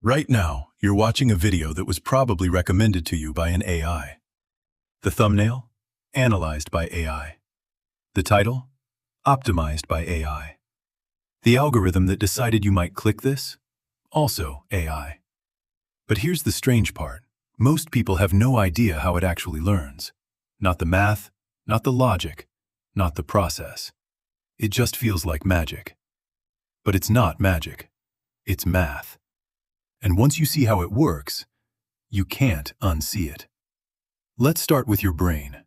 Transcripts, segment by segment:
Right now, you're watching a video that was probably recommended to you by an AI. The thumbnail? Analyzed by AI. The title? Optimized by AI. The algorithm that decided you might click this? Also AI. But here's the strange part. Most people have no idea how it actually learns. Not the math, not the logic, not the process. It just feels like magic. But it's not magic. It's math. And once you see how it works, you can't unsee it. Let's start with your brain.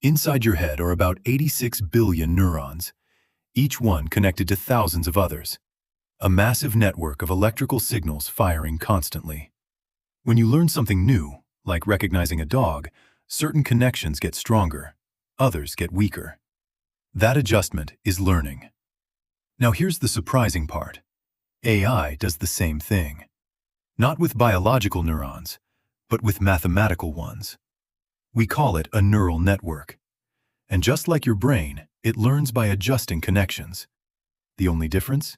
Inside your head are about 86 billion neurons, each one connected to thousands of others. A massive network of electrical signals firing constantly. When you learn something new, like recognizing a dog, certain connections get stronger, others get weaker. That adjustment is learning. Now here's the surprising part. AI does the same thing. Not with biological neurons, but with mathematical ones. We call it a neural network. And just like your brain, it learns by adjusting connections. The only difference?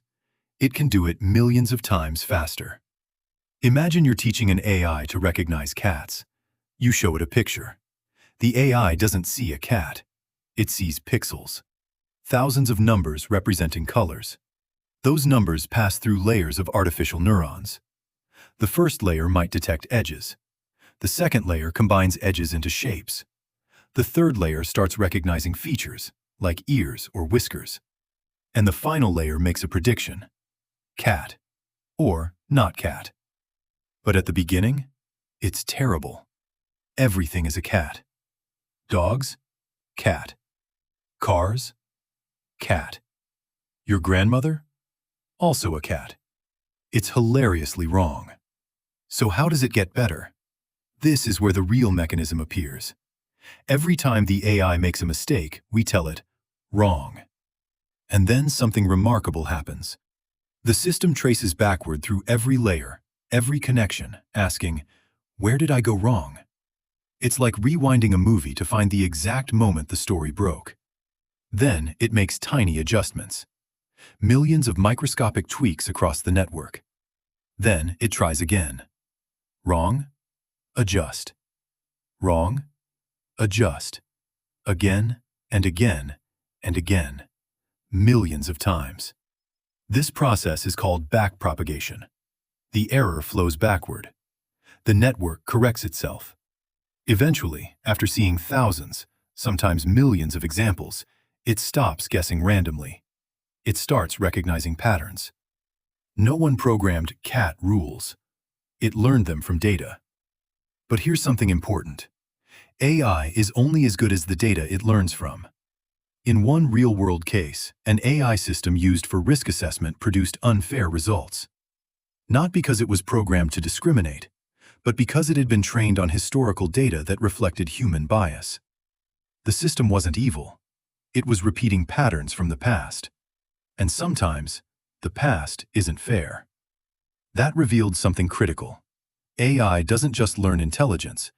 It can do it millions of times faster. Imagine you're teaching an AI to recognize cats. You show it a picture. The AI doesn't see a cat. It sees pixels. Thousands of numbers representing colors. Those numbers pass through layers of artificial neurons. The first layer might detect edges. The second layer combines edges into shapes. The third layer starts recognizing features, like ears or whiskers. And the final layer makes a prediction. Cat. Or not cat. But at the beginning, it's terrible. Everything is a cat. Dogs? Cat. Cars? Cat. Your grandmother? Also a cat. It's hilariously wrong. So how does it get better? This is where the real mechanism appears. Every time the AI makes a mistake, we tell it, wrong. And then something remarkable happens. The system traces backward through every layer, every connection, asking, where did I go wrong? It's like rewinding a movie to find the exact moment the story broke. Then it makes tiny adjustments. Millions of microscopic tweaks across the network. Then it tries again. Wrong? Adjust. Wrong? Adjust. Again and again and again. Millions of times. This process is called backpropagation. The error flows backward. The network corrects itself. Eventually, after seeing thousands, sometimes millions of examples, it stops guessing randomly. It starts recognizing patterns. No one programmed cat rules. It learned them from data. But here's something important. AI is only as good as the data it learns from. In one real-world case, an AI system used for risk assessment produced unfair results. Not because it was programmed to discriminate, but because it had been trained on historical data that reflected human bias. The system wasn't evil. It was repeating patterns from the past. And sometimes, the past isn't fair. That revealed something critical. AI doesn't just learn intelligence,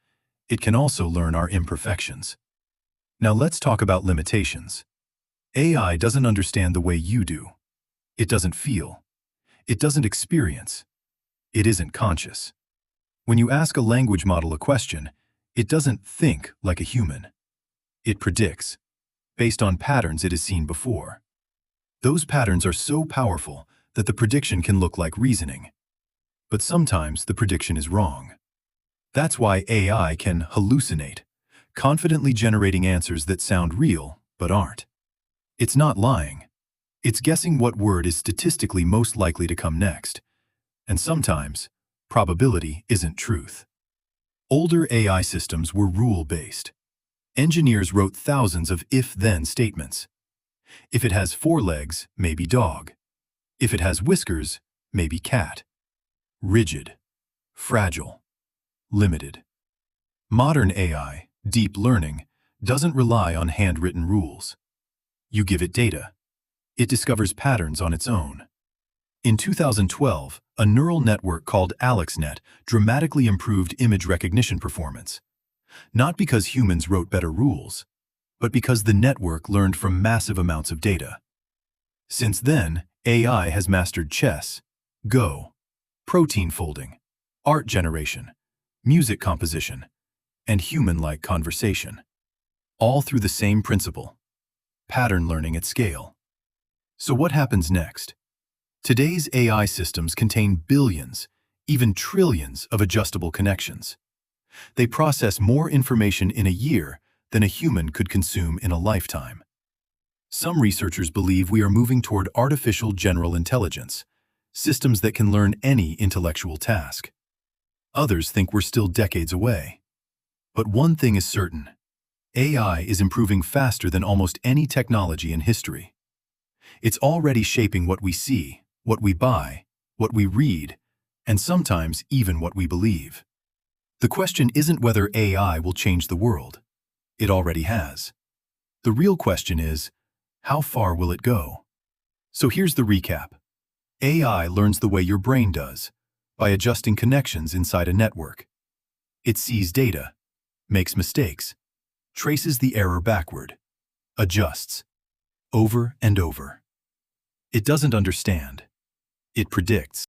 it can also learn our imperfections. Now let's talk about limitations. AI doesn't understand the way you do. It doesn't feel. It doesn't experience. It isn't conscious. When you ask a language model a question, it doesn't think like a human. It predicts, based on patterns it has seen before. Those patterns are so powerful that the prediction can look like reasoning. But sometimes the prediction is wrong. That's why AI can hallucinate, confidently generating answers that sound real but aren't. It's not lying. It's guessing what word is statistically most likely to come next. And sometimes, probability isn't truth. Older AI systems were rule-based. Engineers wrote thousands of if-then statements. If it has 4 legs, maybe dog. If it has whiskers, maybe cat. Rigid, fragile, limited. Modern AI, deep learning, doesn't rely on handwritten rules. You give it data. It discovers patterns on its own. In 2012, a neural network called AlexNet dramatically improved image recognition performance. Not because humans wrote better rules, but because the network learned from massive amounts of data. Since then, AI has mastered chess, Go, protein folding, art generation, music composition, and human-like conversation. All through the same principle: pattern learning at scale. So what happens next? Today's AI systems contain billions, even trillions of adjustable connections. They process more information in a year than a human could consume in a lifetime. Some researchers believe we are moving toward artificial general intelligence, systems that can learn any intellectual task. Others think we're still decades away. But one thing is certain: AI is improving faster than almost any technology in history. It's already shaping what we see, what we buy, what we read, and sometimes even what we believe. The question isn't whether AI will change the world. It already has. The real question is, how far will it go? So here's the recap. AI learns the way your brain does, by adjusting connections inside a network. It sees data, makes mistakes, traces the error backward, adjusts, over and over. It doesn't understand. It predicts.